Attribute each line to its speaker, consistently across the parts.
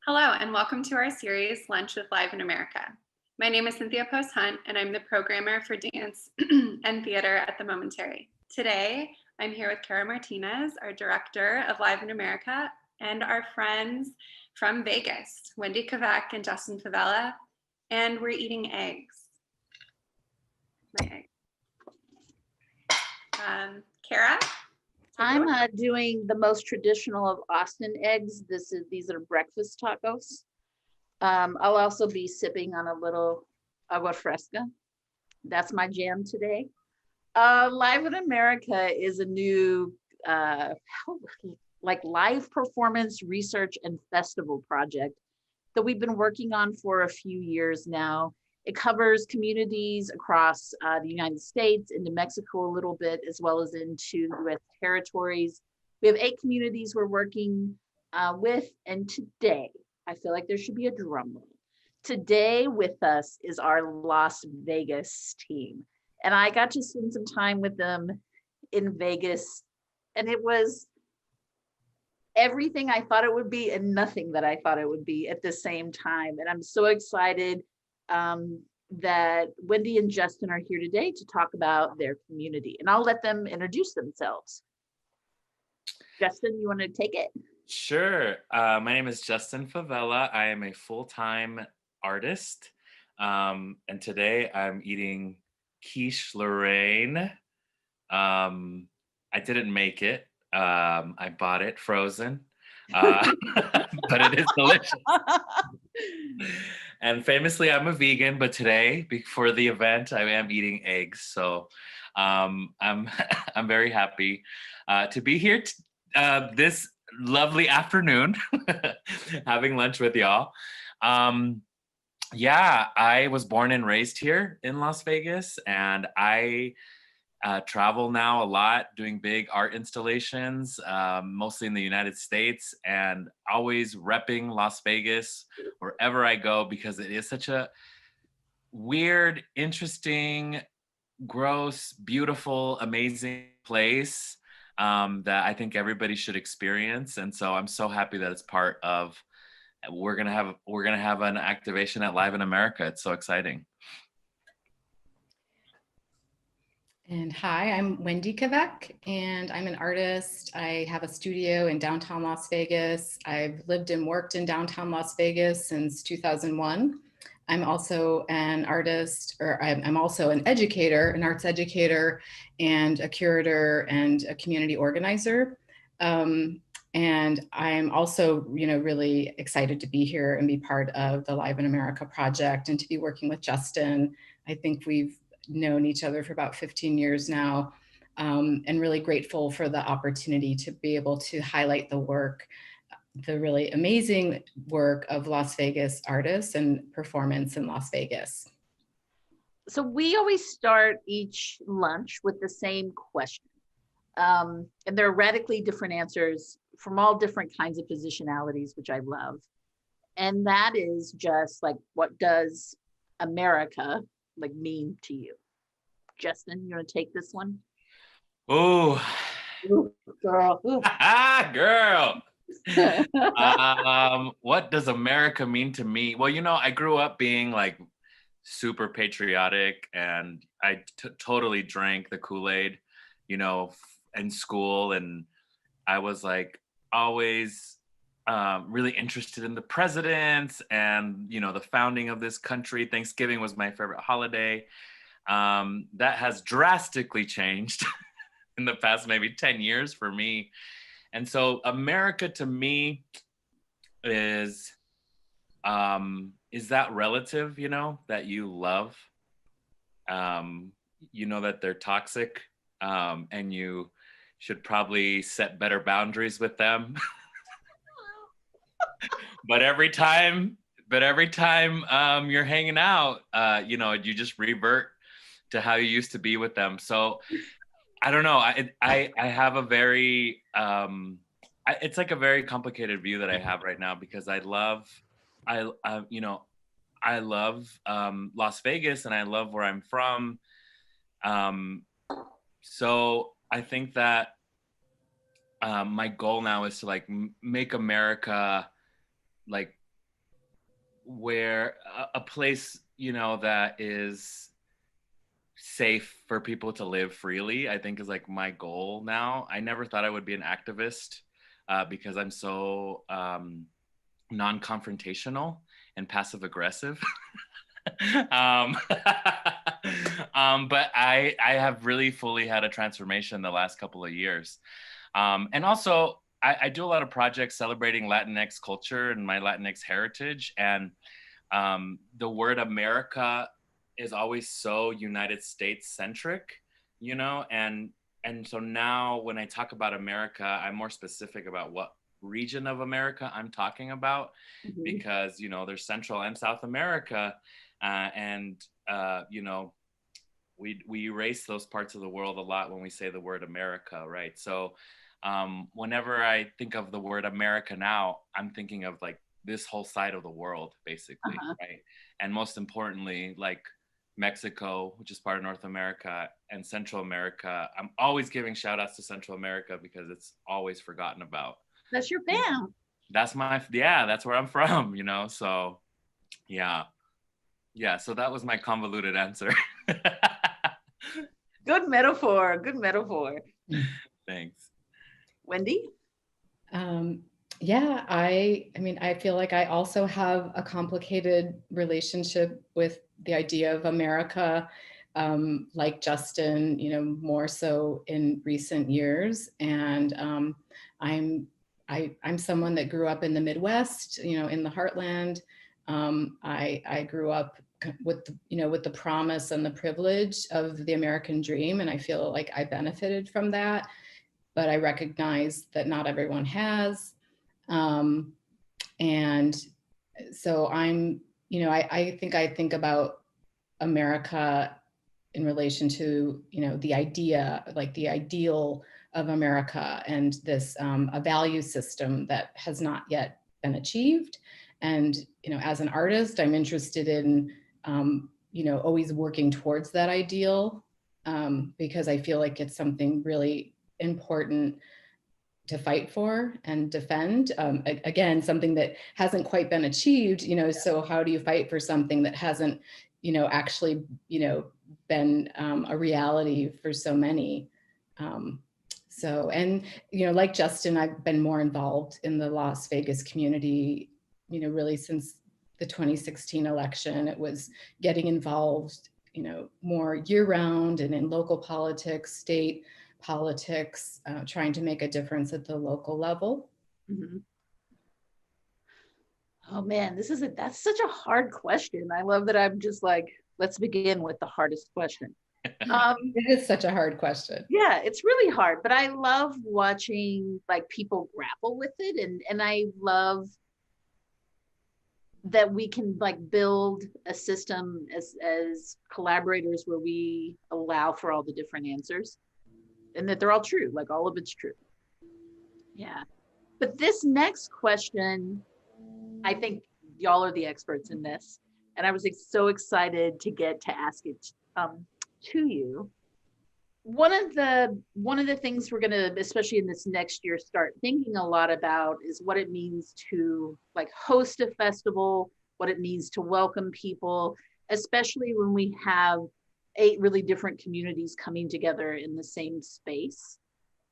Speaker 1: Hello, and welcome to our series, Lunch with Live in America. My name is Cynthia Post Hunt, and I'm the programmer for dance and theater at the Momentary. Today, I'm here with Carra Martinez, our director of Live in America, and our friends from Vegas, Wendy, Kveck, and Justin Favela, and we're eating eggs. My eggs. Carra?
Speaker 2: I'm doing the most traditional of Austin eggs. These are breakfast tacos. I'll also be sipping on a little agua fresca. That's my jam today. Live in America is a new live performance research and festival project that we've been working on for a few years now. It covers communities across the United States, into Mexico a little bit, as well as into the US territories. We have 8 communities we're working with, and today, I feel like there should be a drum roll. Today with us is our Las Vegas team. And I got to spend some time with them in Vegas, and it was everything I thought it would be and nothing that I thought it would be at the same time. And I'm so excited that Wendy and Justin are here today to talk about their community, and I'll let them introduce themselves. Justin, you want to take it?
Speaker 3: Sure. My name is Justin Favela. I am a full-time artist, and today I'm eating quiche Lorraine. I didn't make it. I bought it frozen, but it is delicious. And famously, I'm a vegan, but today, for the event, I am eating eggs. So I'm I'm very happy to be here this lovely afternoon, having lunch with y'all. Yeah, I was born and raised here in Las Vegas, and I travel now a lot doing big art installations, mostly in the United States, and always repping Las Vegas wherever I go because it is such a weird, interesting, gross, beautiful, amazing place that I think everybody should experience. And so I'm so happy that it's part of. We're gonna have an activation at Live in America. It's so exciting.
Speaker 4: And hi, I'm Wendy Kveck, and I'm an artist. I have a studio in downtown Las Vegas. I've lived and worked in downtown Las Vegas since 2001. I'm also an artist, or I'm also an educator, an arts educator, and a curator and a community organizer. And I'm also, really excited to be here and be part of the Live in America project and to be working with Justin. I think we've known each other for about 15 years now, and really grateful for the opportunity to be able to highlight the work, the really amazing work of Las Vegas artists and performance in Las Vegas.
Speaker 2: So we always start each lunch with the same question. And there are radically different answers from all different kinds of positionalities, which I love. And that is just like, what does America mean to you? Justin, you want to take this one?
Speaker 3: Oh,
Speaker 2: girl.
Speaker 3: Girl. What does America mean to me? Well, I grew up being super patriotic, and I totally drank the Kool-Aid, in school, and I was always really interested in the presidents and the founding of this country. Thanksgiving was my favorite holiday. That has drastically changed in the past maybe 10 years for me. And so America to me is that relative, that you love, that they're toxic, and you should probably set better boundaries with them. But every time you're hanging out, you just revert to how you used to be with them. So I don't know. I have a very it's a very complicated view that I have right now, because I love Las Vegas, and I love where I'm from. So I think that my goal now is to make America where a place, you know, that is safe for people to live freely, I think is like my goal now. I never thought I would be an activist because I'm so non-confrontational and passive aggressive. um, but I have really fully had a transformation the last couple of years. And also, I do a lot of projects celebrating Latinx culture and my Latinx heritage. And the word America is always so United States centric, you know, and so now when I talk about America, I'm more specific about what region of America I'm talking about, because, you know, there's Central and South America, you know, we erase those parts of the world a lot when we say the word America, right? So whenever I think of the word America now, I'm thinking of like this whole side of the world, basically, right? And most importantly, like Mexico, which is part of North America, and Central America. I'm always giving shout outs to Central America because it's always forgotten about.
Speaker 2: That's your fam.
Speaker 3: That's that's where I'm from, you know? So yeah. So that was my convoluted answer.
Speaker 2: Good metaphor. Good metaphor.
Speaker 3: Thanks.
Speaker 2: Wendy?
Speaker 4: Yeah, I mean, I feel like I also have a complicated relationship with the idea of America, like Justin, you know, more so in recent years. And I'm someone that grew up in the Midwest, you know, in the heartland. I grew up with, you know, with the promise and the privilege of the American dream, and I feel like I benefited from that. But I recognize that not everyone has. And so I'm, you know, I think about America in relation to, you know, the idea, like the ideal of America, and this a value system that has not yet been achieved. And, you know, as an artist, I'm interested in, you know, always working towards that ideal, because I feel like it's something really important to fight for and defend. Again, something that hasn't quite been achieved, you know, so how do you fight for something that hasn't, you know, actually, you know, been a reality for so many? So, and, you know, like Justin, I've been more involved in the Las Vegas community, you know, really since the 2016 election. It was getting involved, you know, more year round and in local politics, state politics, trying to make a difference at the local level.
Speaker 2: Oh man, that's such a hard question. I love that I'm just like, let's begin with the hardest question.
Speaker 4: It is such a hard question.
Speaker 2: Yeah, it's really hard, but I love watching like people grapple with it, and I love that we can like build a system as collaborators where we allow for all the different answers and that they're all true, like all of it's true. Yeah. But this next question, I think y'all are the experts in this, and I was so excited to get to ask it to you. One of the things we're gonna, especially in this next year, start thinking a lot about is what it means to like host a festival, what it means to welcome people, especially when we have 8 really different communities coming together in the same space.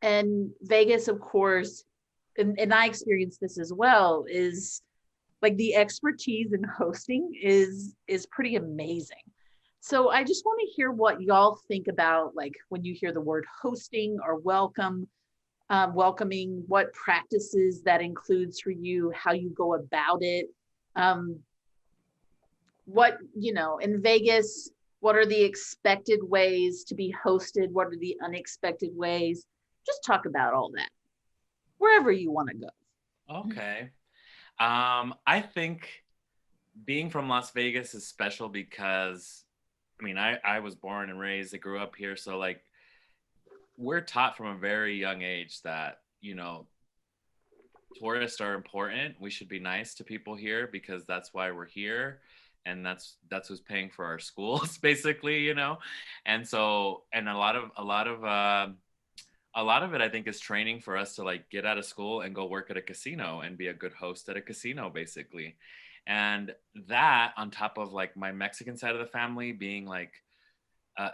Speaker 2: And Vegas, of course, and I experienced this as well, is like the expertise in hosting is pretty amazing. So I just want to hear what y'all think about, like when you hear the word hosting or welcoming, what practices that includes for you, how you go about it. What, you know, in Vegas, what are the expected ways to be hosted? What are the unexpected ways? Just talk about all that, wherever you want to go.
Speaker 3: Okay. I think being from Las Vegas is special because, I mean, I was born and raised, I grew up here. So like, we're taught from a very young age that, you know, tourists are important. We should be nice to people here because that's why we're here. And that's who's paying for our schools, basically, you know? And so, and a lot of it, I think, is training for us to like get out of school and go work at a casino and be a good host at a casino, basically. And that on top of like my Mexican side of the family being like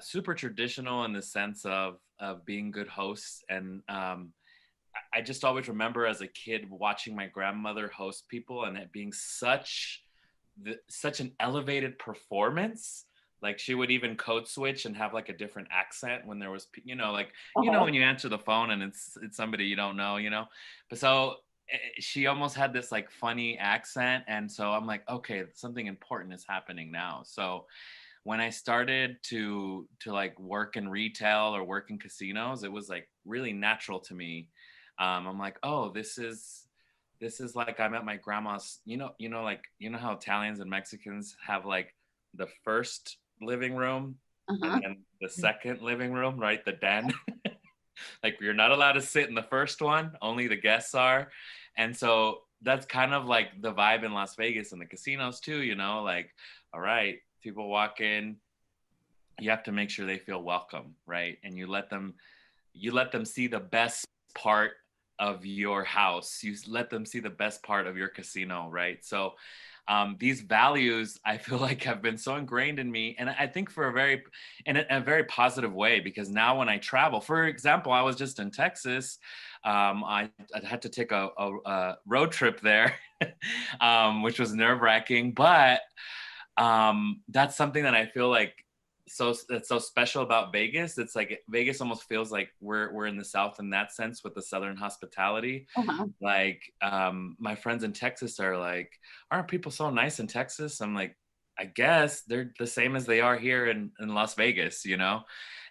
Speaker 3: super traditional in the sense of being good hosts. And I just always remember as a kid watching my grandmother host people and it being such an elevated performance. Like she would even code switch and have like a different accent when there was, like, when you answer the phone and it's somebody you don't know, but so she almost had this like funny accent. And so I'm like, okay, something important is happening now. So when I started to like work in retail or work in casinos, it was like really natural to me. I'm like, oh, this is like I'm at my grandma's, like, how Italians and Mexicans have like the first living room and then the second living room, right? The den. Like you're not allowed to sit in the first one, only the guests are. And so that's kind of like the vibe in Las Vegas and the casinos too, like, all right, people walk in, you have to make sure they feel welcome, right? And you let them see the best part of your house. You let them see the best part of your casino, right? So these values, I feel like, have been so ingrained in me, and I think in a very positive way, because now when I travel, for example, I was just in Texas. I had to take a road trip there, which was nerve-wracking, but that's something that I feel like that's so special about Vegas. It's like Vegas almost feels like we're in the South in that sense with the Southern hospitality. Like my friends in Texas are like, aren't people so nice in Texas? I'm like, I guess they're the same as they are here in Las Vegas,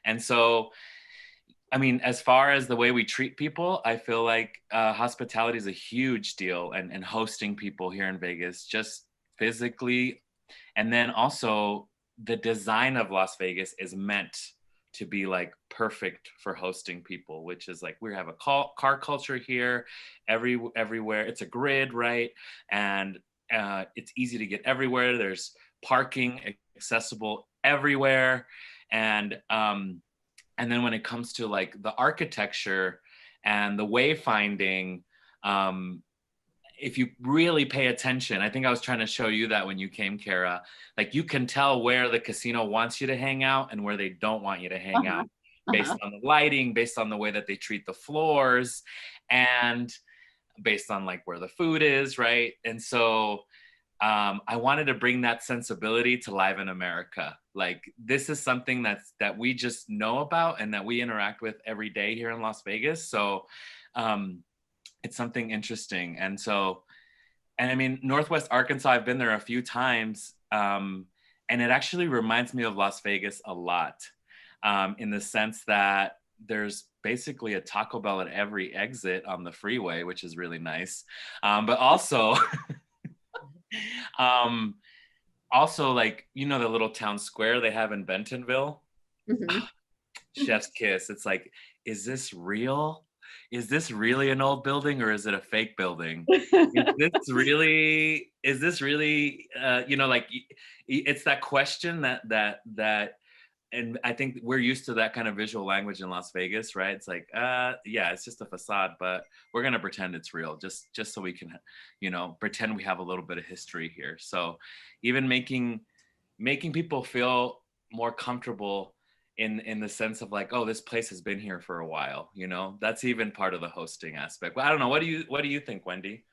Speaker 3: And so, I mean, as far as the way we treat people, I feel like hospitality is a huge deal, and hosting people here in Vegas, just physically. And then also the design of Las Vegas is meant to be like perfect for hosting people, which is like, we have a car culture here, everywhere. It's a grid, right? And it's easy to get everywhere. There's parking accessible everywhere. And then when it comes to like the architecture and the wayfinding, if you really pay attention, I think I was trying to show you that when you came, Carra, like you can tell where the casino wants you to hang out and where they don't want you to hang out based on the lighting, based on the way that they treat the floors, and based on like where the food is, right? And so I wanted to bring that sensibility to Live in America. Like this is something that we just know about and that we interact with every day here in Las Vegas. So it's something interesting. And I mean, Northwest Arkansas, I've been there a few times, and it actually reminds me of Las Vegas a lot, in the sense that there's basically a Taco Bell at every exit on the freeway, which is really nice. But also, like, the little town square they have in Bentonville, chef's kiss. It's like, is this real? Is this really an old building or is it a fake building? Is this really, like, it's that question that, and I think we're used to that kind of visual language in Las Vegas, right? It's like, yeah, it's just a facade, but we're going to pretend it's real just so we can, pretend we have a little bit of history here. So even making people feel more comfortable in the sense of like, oh, this place has been here for a while, that's even part of the hosting aspect. But I don't know. What do you think, Wendy?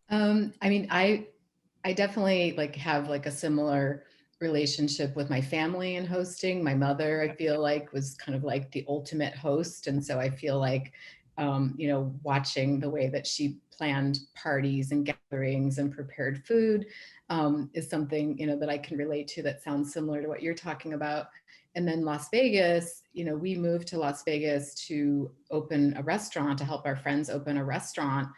Speaker 4: I mean, I definitely like have like a similar relationship with my family in hosting. My mother, I feel like, was kind of like the ultimate host. And so I feel like, watching the way that she planned parties and gatherings and prepared food is something, that I can relate to, that sounds similar to what you're talking about. And then Las Vegas, we moved to Las Vegas to open a restaurant, to help our friends open a restaurant,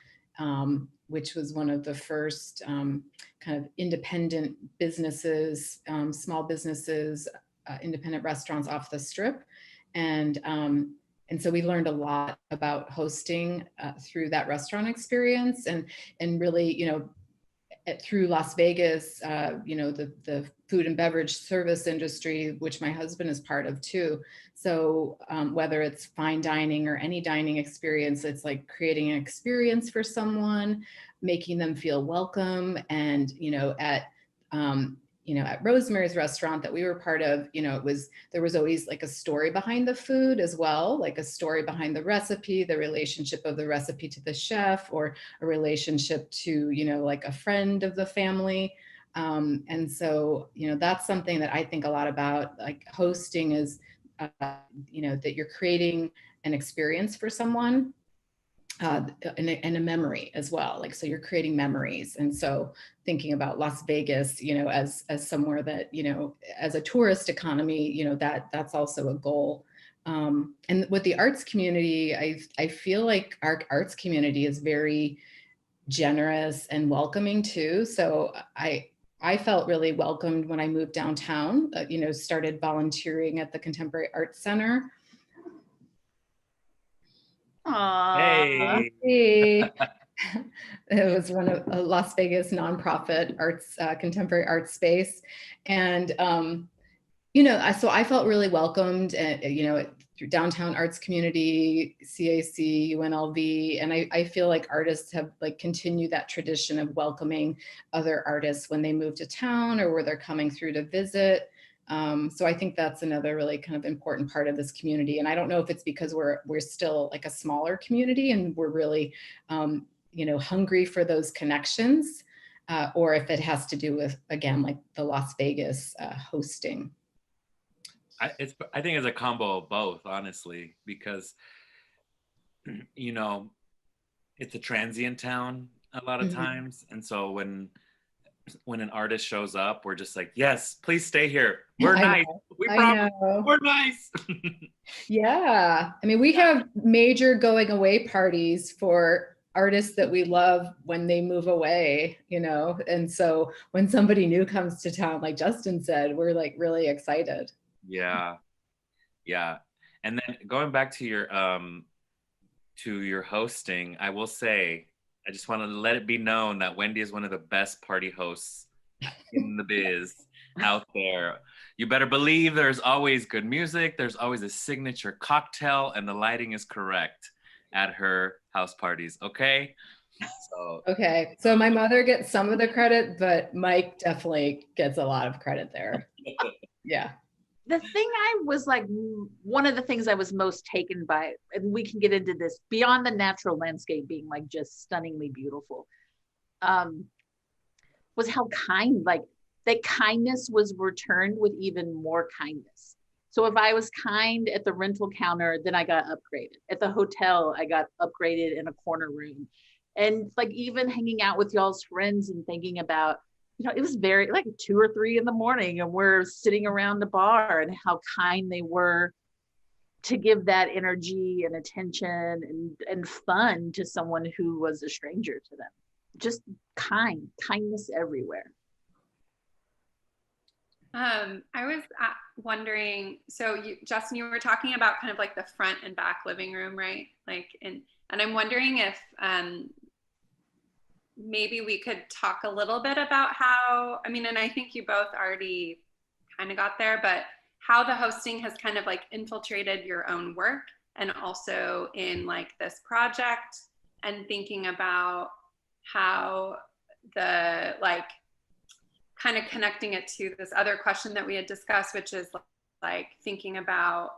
Speaker 4: which was one of the first kind of independent businesses, small businesses, independent restaurants off the Strip. And so we learned a lot about hosting through that restaurant experience, and really, through Las Vegas, you know, the food and beverage service industry, which my husband is part of too. So whether it's fine dining or any dining experience, it's like creating an experience for someone, making them feel welcome. And, you know, at Rosemary's restaurant that we were part of, you know, there was always like a story behind the food as well, like a story behind the recipe, the relationship of the recipe to the chef, or a relationship to, you know, like a friend of the family. And so, you know, that's something that I think a lot about, like hosting is, you know, that you're creating an experience for someone. And a memory as well. Like, so you're creating memories. And so thinking about Las Vegas, you know, as somewhere that, you know, as a tourist economy, you know, that's also a goal. And with the arts community, I feel like our arts community is very generous and welcoming too. So I felt really welcomed when I moved downtown, you know, started volunteering at the Contemporary Arts Center.
Speaker 2: Aww.
Speaker 3: Hey.
Speaker 4: It was one of a Las Vegas nonprofit arts, contemporary art space. And, you know, so I felt really welcomed, you know, through downtown arts community, CAC, UNLV. And I feel like artists have like continued that tradition of welcoming other artists when they move to town or where they're coming through to visit. So I think that's another really kind of important part of this community. And I don't know if it's because we're still like a smaller community and we're really, you know, hungry for those connections, or if it has to do with, again, like the Las Vegas hosting.
Speaker 3: I think it's a combo of both, honestly, because, you know, it's a transient town a lot of times. And so when an artist shows up, we're just like, yes, please stay here. We're nice. We promise. We're nice.
Speaker 4: Yeah. I mean, we have major going away parties for artists that we love when they move away, you know? And so when somebody new comes to town, like Justin said, we're like really excited.
Speaker 3: Yeah. Yeah. And then going back to your hosting, I will say, I just want to let it be known that Wendy is one of the best party hosts in the biz out there. You better believe there's always good music. There's always a signature cocktail, and the lighting is correct at her house parties. Okay.
Speaker 4: Okay. So my mother gets some of the credit, but Mike definitely gets a lot of credit there. Yeah.
Speaker 2: The thing I was like, one of the things I was most taken by, and we can get into this, beyond the natural landscape being like just stunningly beautiful, was how kind, like that kindness was returned with even more kindness. So if I was kind at the rental counter, then I got upgraded. At the hotel, I got upgraded in a corner room. And like even hanging out with y'all's friends and thinking about, you know, it was very like 2 or 3 in the morning and we're sitting around the bar, and how kind they were to give that energy and attention and fun to someone who was a stranger to them. Just kindness everywhere.
Speaker 1: I was wondering, so Justin, you were talking about kind of like the front and back living room, right? Like, and I'm wondering if maybe we could talk a little bit about how, I mean, and I think you both already kind of got there, but how the hosting has kind of like infiltrated your own work, and also in like this project, and thinking about how the like kind of connecting it to this other question that we had discussed, which is like thinking about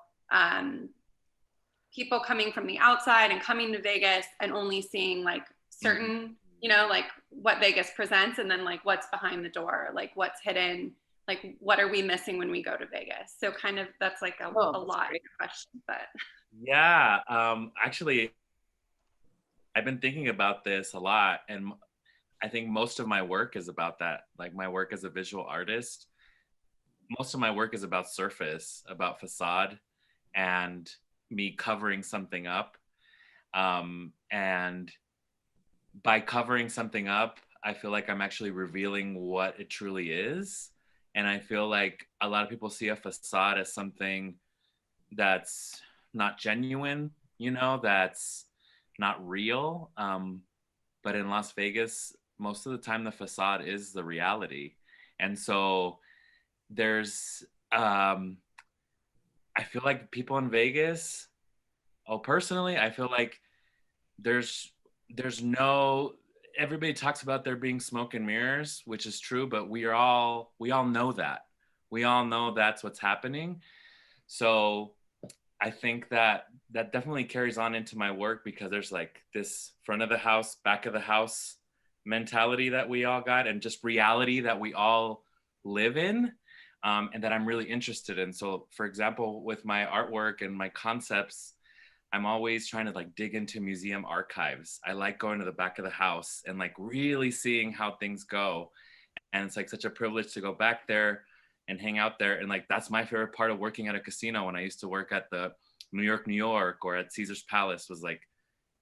Speaker 1: people coming from the outside and coming to Vegas and only seeing like certain, you know, like what Vegas presents, and then like what's behind the door, like what's hidden, like what are we missing when we go to Vegas? So kind of that's like a lot of question, but.
Speaker 3: Yeah, actually, I've been thinking about this a lot, and I think most of my work is about that. Like my work as a visual artist, most of my work is about surface, about facade, and me covering something up. And by covering something up, I feel like I'm actually revealing what it truly is. And I feel like a lot of people see a facade as something that's not genuine, you know, that's not real. But in Las Vegas, most of the time the facade is the reality. And so there's, I feel like people in Vegas, personally, I feel like there's no, everybody talks about there being smoke and mirrors, which is true, but we all know that. We all know that's what's happening. So I think that definitely carries on into my work, because there's like this front of the house, back of the house mentality that we all got, and just reality that we all live in, and that I'm really interested in. So for example, with my artwork and my concepts, I'm always trying to like dig into museum archives. I like going to the back of the house and like really seeing how things go. And it's like such a privilege to go back there and hang out there. And like, that's my favorite part of working at a casino. When I used to work at the New York, or at Caesar's Palace, was like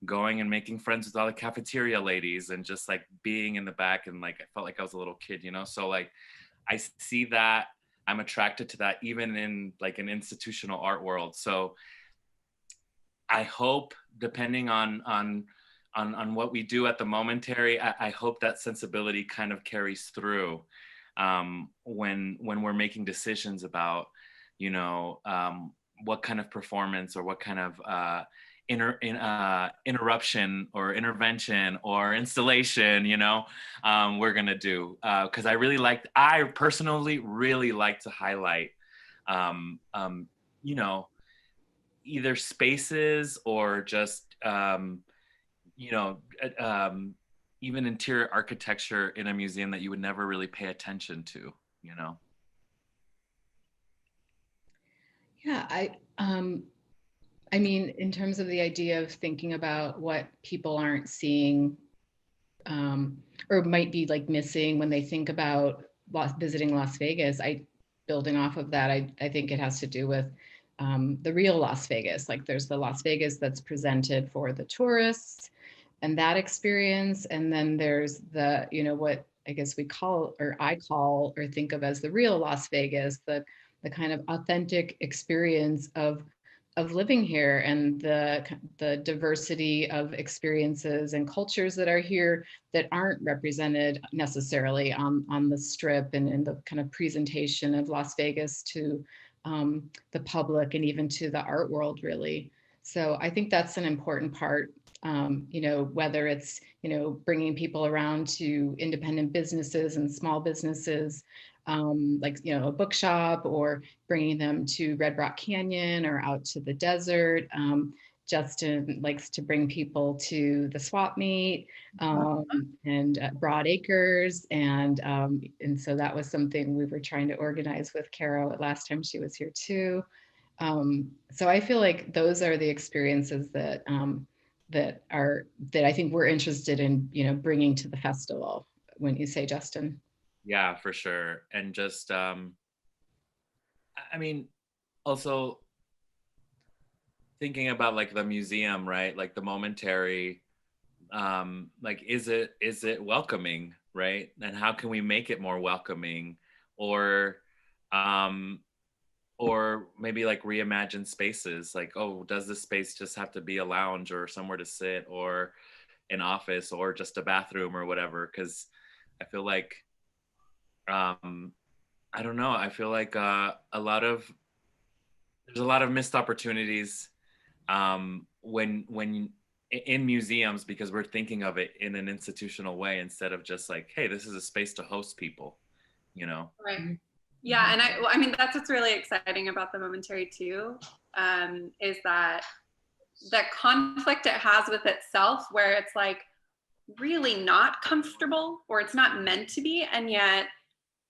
Speaker 3: going and making friends with all the cafeteria ladies and just like being in the back. And like, I felt like I was a little kid, you know? So like, I see that, I'm attracted to that even in like an institutional art world. So I hope, depending on what we do at the Momentary, I hope that sensibility kind of carries through when we're making decisions about, you know, what kind of performance or what kind of interruption or intervention or installation, you know, we're gonna do. Because I personally really like to highlight, you know, either spaces or just, you know, even interior architecture in a museum that you would never really pay attention to, you know?
Speaker 4: Yeah, I mean, in terms of the idea of thinking about what people aren't seeing, or might be like missing when they think about visiting Las Vegas, building off of that, I think it has to do with the real Las Vegas. Like there's the Las Vegas that's presented for the tourists and that experience. And then there's the, you know, what I guess we call, or I call, or think of as the real Las Vegas, the kind of authentic experience of living here, and the diversity of experiences and cultures that are here that aren't represented necessarily on the strip, and in the kind of presentation of Las Vegas to the public and even to the art world, really. So I think that's an important part, you know, whether it's, you know, bringing people around to independent businesses and small businesses, like, you know, a bookshop, or bringing them to Red Rock Canyon or out to the desert. Justin likes to bring people to the swap meet and Broad Acres. And so that was something we were trying to organize with Carol last time she was here too. So I feel like those are the experiences that that I think we're interested in, you know, bringing to the festival. When you say, Justin?
Speaker 3: Yeah, for sure. And just, I mean, also thinking about like the museum, right? Like the Momentary, like, is it welcoming, right? And how can we make it more welcoming? Or, or maybe like reimagine spaces, like, oh, does this space just have to be a lounge or somewhere to sit, or an office, or just a bathroom or whatever? Because I feel like, I don't know, I feel like there's a lot of missed opportunities when in museums, because we're thinking of it in an institutional way instead of just like, hey, this is a space to host people, you know?
Speaker 1: Right. Yeah, and I mean, that's what's really exciting about the Momentary too, is that conflict it has with itself, where it's like really not comfortable, or it's not meant to be, and yet,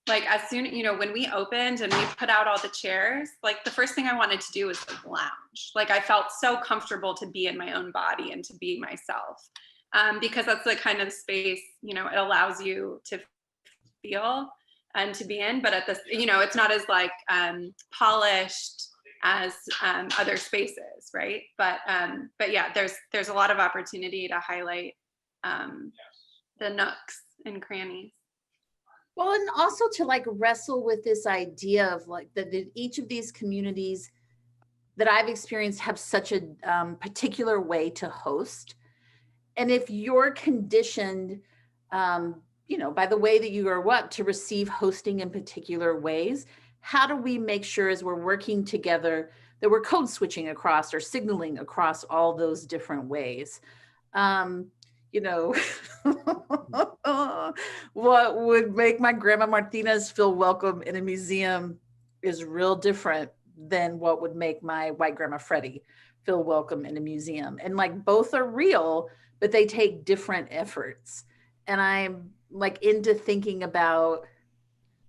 Speaker 1: like, as soon, you know, when we opened and we put out all the chairs, like the first thing I wanted to do was like lounge. Like I felt so comfortable to be in my own body and to be myself, because that's the kind of space, you know, it allows you to feel and to be in. But at this, you know, it's not as like polished as other spaces, right? But yeah, there's a lot of opportunity to highlight the nooks and crannies.
Speaker 2: Well, and also to like wrestle with this idea of like that each of these communities that I've experienced have such a particular way to host. And if you're conditioned you know, by the way that you grew up to receive hosting in particular ways. How do we make sure as we're working together that we're code switching across or signaling across all those different ways? You know, what would make my grandma Martinez feel welcome in a museum is real different than what would make my white grandma Freddie feel welcome in a museum. And like both are real, but they take different efforts. And I'm like into thinking about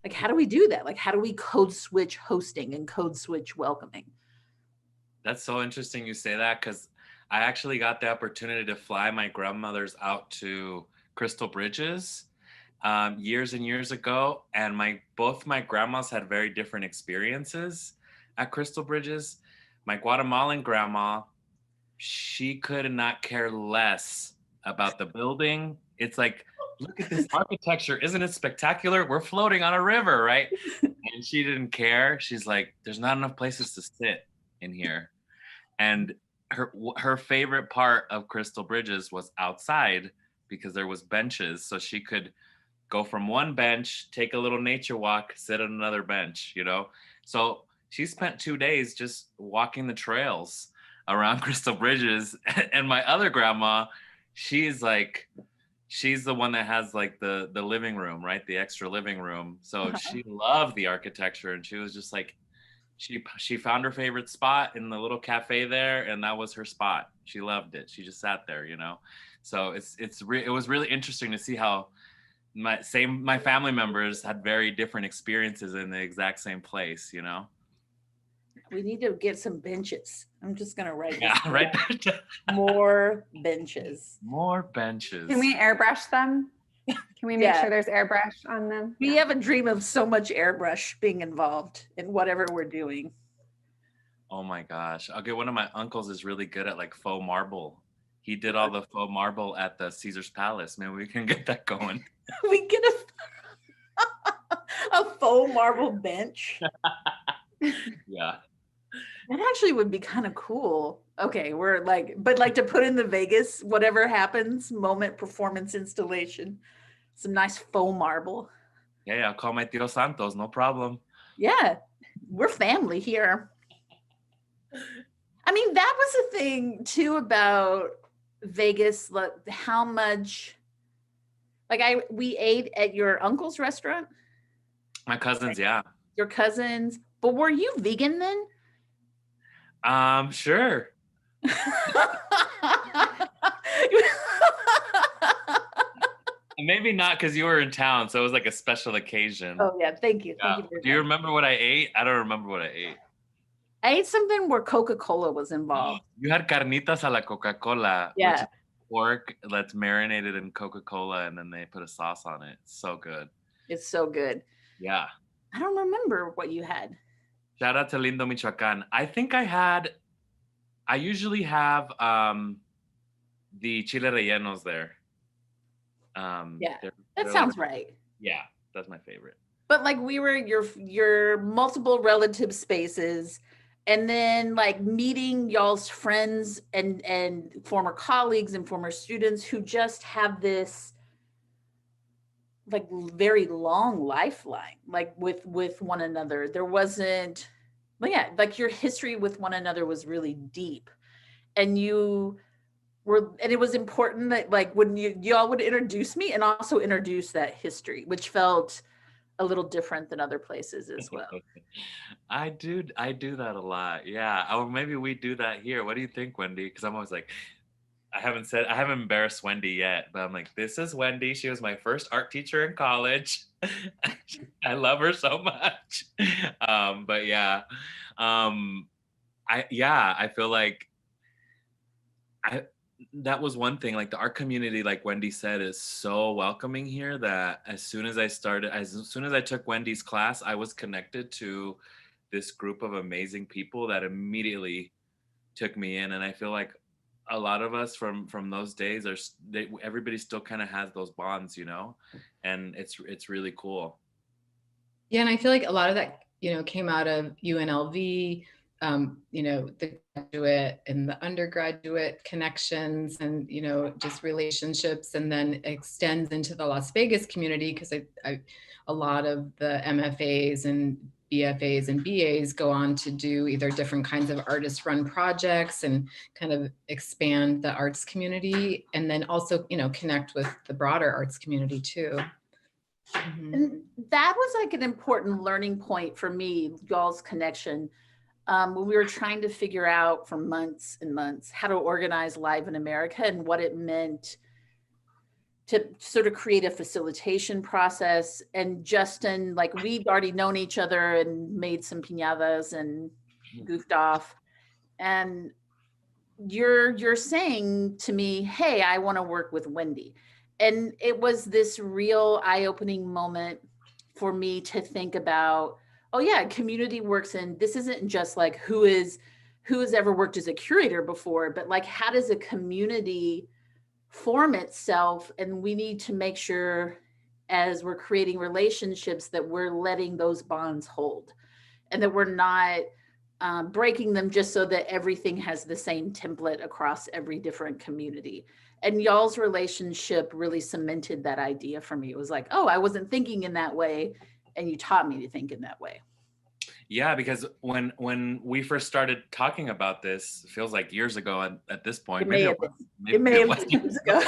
Speaker 2: like, how do we do that? Like, how do we code switch hosting and code switch welcoming?
Speaker 3: That's so interesting you say that, because I actually got the opportunity to fly my grandmothers out to Crystal Bridges years and years ago, and both my grandmas had very different experiences at Crystal Bridges. My Guatemalan grandma, she could not care less about the building. It's like, look at this architecture, isn't it spectacular? We're floating on a river, right? And she didn't care. She's like, there's not enough places to sit in here. And her favorite part of Crystal Bridges was outside, because there was benches, so she could go from one bench, take a little nature walk, sit on another bench, you know? So she spent 2 days just walking the trails around Crystal Bridges. And my other grandma, she's the one that has like the living room, right? The extra living room. So she loved the architecture, and she was just like, she found her favorite spot in the little cafe there, and that was her spot. She loved it. She just sat there, you know? So it was really interesting to see how my family members had very different experiences in the exact same place, you know?
Speaker 2: We need to get some benches. I'm just gonna write this.
Speaker 3: Yeah, right.
Speaker 2: More benches.
Speaker 3: More benches.
Speaker 1: Can we airbrush them? Can we make sure there's airbrush on them?
Speaker 2: We have a dream of so much airbrush being involved in whatever we're doing.
Speaker 3: Oh my gosh. Okay, one of my uncles is really good at like faux marble. He did all the faux marble at the Caesar's Palace. Maybe we can get that going.
Speaker 2: We get a faux marble bench.
Speaker 3: Yeah.
Speaker 2: That actually would be kind of cool. Okay, we're like, but like to put in the Vegas, whatever happens, moment performance installation, some nice faux marble.
Speaker 3: Yeah, I'll call my Tio Santos, no problem.
Speaker 2: Yeah, we're family here. I mean, that was the thing too about Vegas, like how much, like we ate at your uncle's restaurant.
Speaker 3: My cousins, yeah.
Speaker 2: Your cousins, but were you vegan then?
Speaker 3: Sure. Maybe not, because you were in town, so it was like a special occasion.
Speaker 2: Oh yeah, thank you.
Speaker 3: Yeah.
Speaker 2: Thank you.
Speaker 3: Do you remember what I ate? I don't remember what I ate.
Speaker 2: I ate something where Coca-Cola was involved.
Speaker 3: You had carnitas a la Coca-Cola.
Speaker 2: Yeah.
Speaker 3: Which is pork that's marinated in Coca-Cola, and then they put a sauce on it. It's so good.
Speaker 2: It's so good.
Speaker 3: Yeah.
Speaker 2: I don't remember what you had.
Speaker 3: Shout out to Lindo, Michoacan. I think I usually have the chile rellenos there.
Speaker 2: Yeah, that
Speaker 3: they're
Speaker 2: sounds
Speaker 3: like,
Speaker 2: right.
Speaker 3: yeah, that's my favorite.
Speaker 2: But like we were your multiple relative spaces, and then like meeting y'all's friends and former colleagues and former students who just have this like very long lifeline, like with one another. There wasn't, well, yeah, like your history with one another was really deep, and you were, and it was important that like when y'all would introduce me and also introduce that history, which felt a little different than other places as well.
Speaker 3: I do that a lot. Yeah. Or maybe we do that here. What do you think, Wendy? Because I'm always like, I haven't embarrassed Wendy yet, but I'm like, this is Wendy. She was my first art teacher in college. I love her so much. But yeah, I feel like that was one thing, like the art community, like Wendy said, is so welcoming here that as soon as I took Wendy's class, I was connected to this group of amazing people that immediately took me in. And I feel like a lot of us from those days everybody still kind of has those bonds, you know, and it's really cool.
Speaker 4: Yeah, and I feel like a lot of that, you know, came out of UNLV. the graduate and the undergraduate connections and, just relationships, and then extends into the Las Vegas community, because a lot of the MFAs and BFAs and BAs go on to do either different kinds of artist run projects and kind of expand the arts community, and then also, connect with the broader arts community too. Mhm.
Speaker 2: And that was like an important learning point for me, y'all's connection. When we were trying to figure out for months and months how to organize Live in America and what it meant to sort of create a facilitation process. And Justin, like, we'd already known each other and made some piñatas and goofed off. And you're saying to me, hey, I want to work with Wendy. And it was this real eye-opening moment for me to think about, oh yeah, community works in, this isn't just like who has ever worked as a curator before, but like, how does a community form itself? And we need to make sure as we're creating relationships that we're letting those bonds hold, and that we're not breaking them just so that everything has the same template across every different community. And y'all's relationship really cemented that idea for me. It was like, oh, I wasn't thinking in that way, and you taught me to think in that way.
Speaker 3: Yeah, because when we first started talking about this, it feels like years ago at this point.
Speaker 2: It may have been years ago.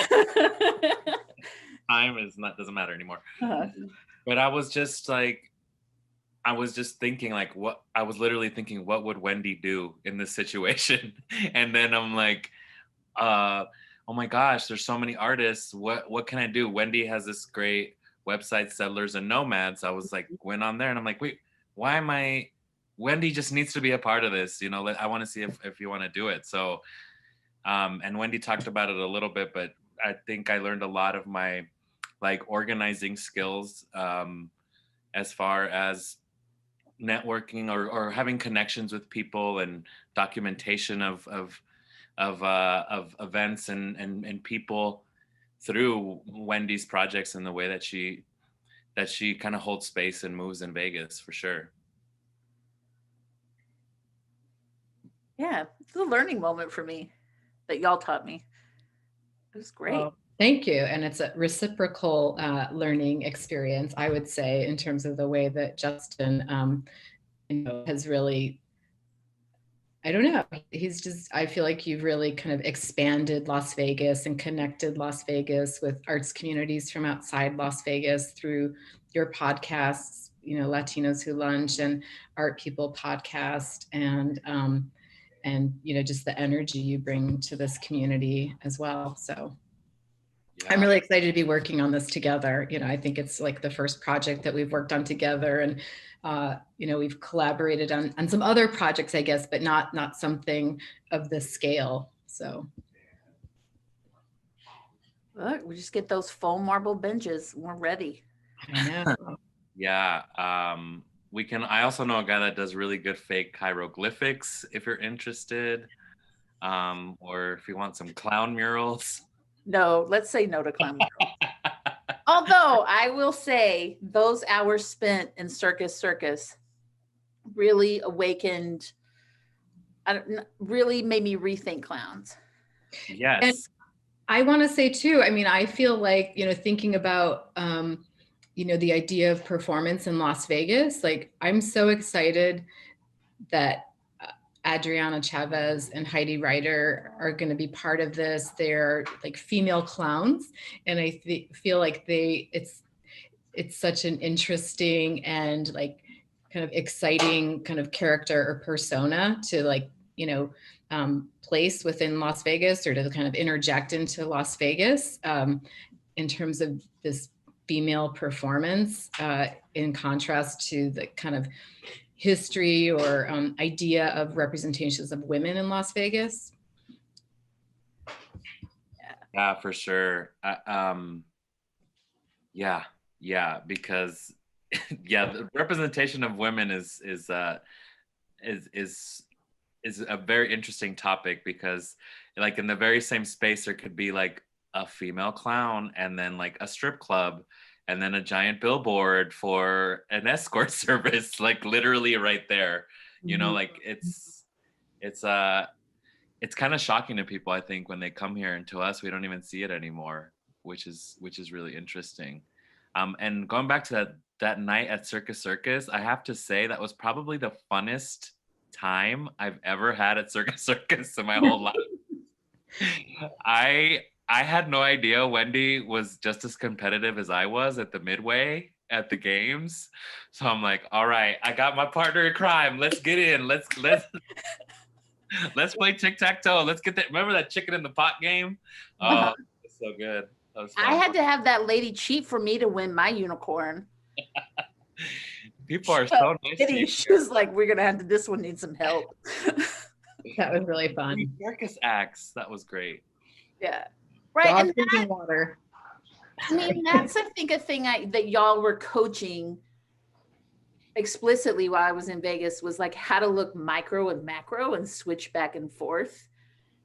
Speaker 3: Time is not, doesn't matter anymore. But I was just thinking like, literally thinking, what would Wendy do in this situation? And then I'm like, oh my gosh, there's so many artists. What can I do? Wendy has this great website, Settlers and Nomads. I was like, went on there and I'm like, wait, why am I, Wendy just needs to be a part of this. I want to see if you want to do it. So, and Wendy talked about it a little bit, but I think I learned a lot of my like organizing skills as far as networking or having connections with people and documentation of events and people through Wendy's projects and the way that she kind of holds space and moves in Vegas, for sure.
Speaker 2: Yeah, it's a learning moment for me that y'all taught me. It was great.
Speaker 4: Well, thank you. And it's a reciprocal learning experience, I would say, in terms of the way that Justin has really, I don't know, I feel like you've really kind of expanded Las Vegas and connected Las Vegas with arts communities from outside Las Vegas through your podcasts, Latinos Who Lunch and Art People podcast, and just the energy you bring to this community as well. So yeah. I'm really excited to be working on this together. I think it's like the first project that we've worked on together, and we've collaborated on some other projects, I guess, but not something of this scale. So
Speaker 2: look, we just get those foam marble benches. We're ready.
Speaker 4: I know.
Speaker 3: Yeah. I also know a guy that does really good fake hieroglyphics if you're interested, or if you want some clown murals.
Speaker 2: No, let's say no to clown murals. Although I will say those hours spent in Circus really awakened, really made me rethink clowns.
Speaker 3: Yes.
Speaker 4: And I want to say too, I feel like, thinking about, the idea of performance in Las Vegas, like I'm so excited that Adriana Chavez and Heidi Ryder are going to be part of this. They're like female clowns. And I feel like it's such an interesting and like kind of exciting kind of character or persona to like, place within Las Vegas, or to kind of interject into Las Vegas in terms of this female performance in contrast to the kind of history or idea of representations of women in Las Vegas.
Speaker 3: Yeah, for sure. Yeah, because the representation of women is a very interesting topic, because like in the very same space there could be like a female clown and then like a strip club and then a giant billboard for an escort service, like literally right there. Like it's It's kind of shocking to people, I think, when they come here, and to us, we don't even see it anymore, which is really interesting. And going back to that night at Circus, I have to say that was probably the funnest time I've ever had at Circus in my whole life. I had no idea Wendy was just as competitive as I was at the midway at the games. So I'm like, all right, I got my partner in crime. Let's get in. Let's play tic-tac-toe. Let's get that. Remember that chicken in the pot game? Oh, it's so good. That was fun.
Speaker 2: I had to have that lady cheat for me to win my unicorn.
Speaker 3: People are so nice.
Speaker 2: She was like, we're gonna have to, this one needs some help.
Speaker 4: That was really fun.
Speaker 3: Circus acts. That was great.
Speaker 2: Yeah. Right.
Speaker 4: Dog
Speaker 2: And
Speaker 4: drinking water.
Speaker 2: I mean, that's, I think, a thing that y'all were coaching explicitly while I was in Vegas, was like how to look micro and macro and switch back and forth.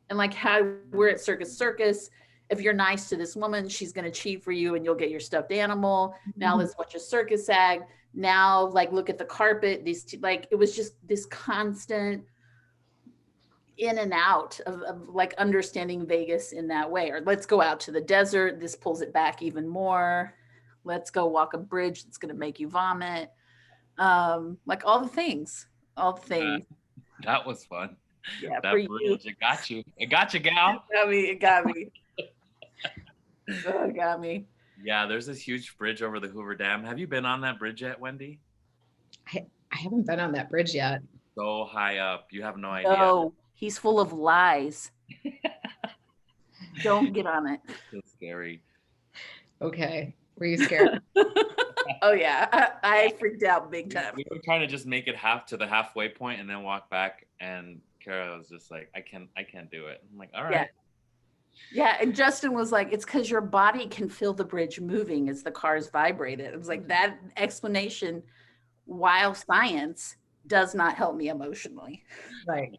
Speaker 2: And like how we're at Circus. If you're nice to this woman, she's going to cheat for you and you'll get your stuffed animal. Now let's watch a circus act. Now, like, look at the carpet. Like, it was just this constant in and out of like understanding Vegas in that way. Or let's go out to the desert. This pulls it back even more. Let's go walk a bridge that's going to make you vomit. Like all the things.
Speaker 3: That was fun.
Speaker 2: Yeah,
Speaker 3: that
Speaker 2: for
Speaker 3: bridge,
Speaker 2: you.
Speaker 3: it got you. It got you, gal.
Speaker 2: It got me. Oh, it got me.
Speaker 3: Yeah, there's this huge bridge over the Hoover Dam. Have you been on that bridge yet, Wendy?
Speaker 4: I haven't been on that bridge yet.
Speaker 3: So high up. You have no idea.
Speaker 2: No, he's full of lies. Don't get on it.
Speaker 3: It's scary.
Speaker 4: Okay. Were you scared?
Speaker 2: Oh yeah, I freaked out big time.
Speaker 3: We were trying to just make it to the halfway point and then walk back, and Carra was just like, I can't do it. I'm like, all right.
Speaker 2: Yeah, and Justin was like, it's because your body can feel the bridge moving as the cars vibrate it. It was like, that explanation, while science, does not help me emotionally.
Speaker 4: Right.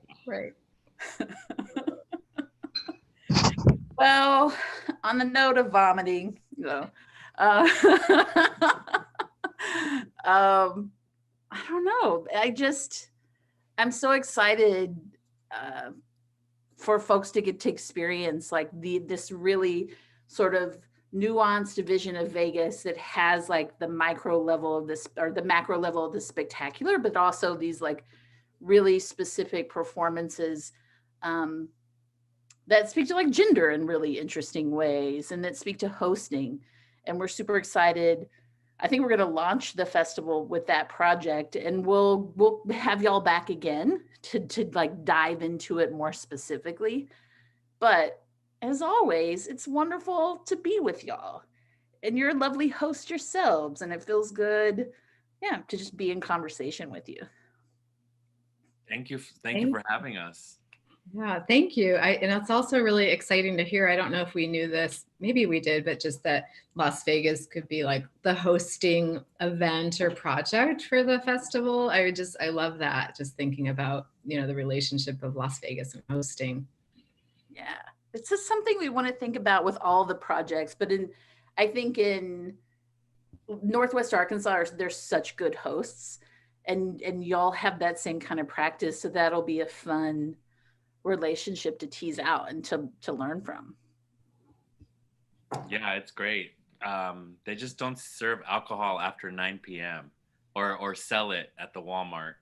Speaker 2: Well, on the note of vomiting, I don't know. I'm so excited for folks to get to experience like this really sort of nuanced vision of Vegas that has like the micro level of this, or the macro level of the spectacular, but also these like really specific performances that speak to like gender in really interesting ways, and that speak to hosting. And we're super excited. I think we're going to launch the festival with that project, and we'll have y'all back again to like dive into it more specifically. But as always, it's wonderful to be with y'all, and you're a lovely host yourselves, and it feels good, to just be in conversation with you.
Speaker 3: Thank you for having us.
Speaker 4: Yeah, thank you. And it's also really exciting to hear. I don't know if we knew this, maybe we did, but just that Las Vegas could be like the hosting event or project for the festival. I love that. Just thinking about, the relationship of Las Vegas and hosting.
Speaker 2: Yeah, it's just something we want to think about with all the projects. But I think in Northwest Arkansas, there's such good hosts, and y'all have that same kind of practice. So that'll be a fun relationship to tease out and to learn from.
Speaker 3: Yeah, it's great. They just don't serve alcohol after 9 p.m. or sell it at the Walmart.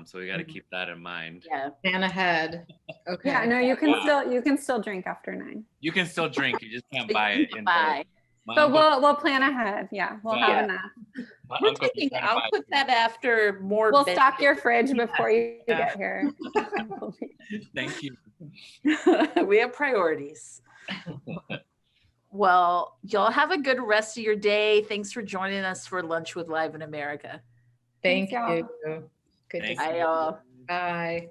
Speaker 3: So we got to keep that in mind.
Speaker 2: Yeah.
Speaker 4: Plan ahead. Okay.
Speaker 5: Yeah, no, you can still drink after 9.
Speaker 3: You can still drink. You just can't buy it.
Speaker 5: But we'll plan ahead. Yeah, we'll have enough.
Speaker 2: I'll put that after more.
Speaker 5: We'll stock your fridge before you get here.
Speaker 3: Thank you.
Speaker 2: We have priorities. Well, y'all have a good rest of your day. Thanks for joining us for Lunch with Live in America.
Speaker 4: Thank
Speaker 5: Thanks,
Speaker 4: you. Good to see
Speaker 3: Thank
Speaker 4: you.
Speaker 2: Bye, y'all.
Speaker 4: Bye.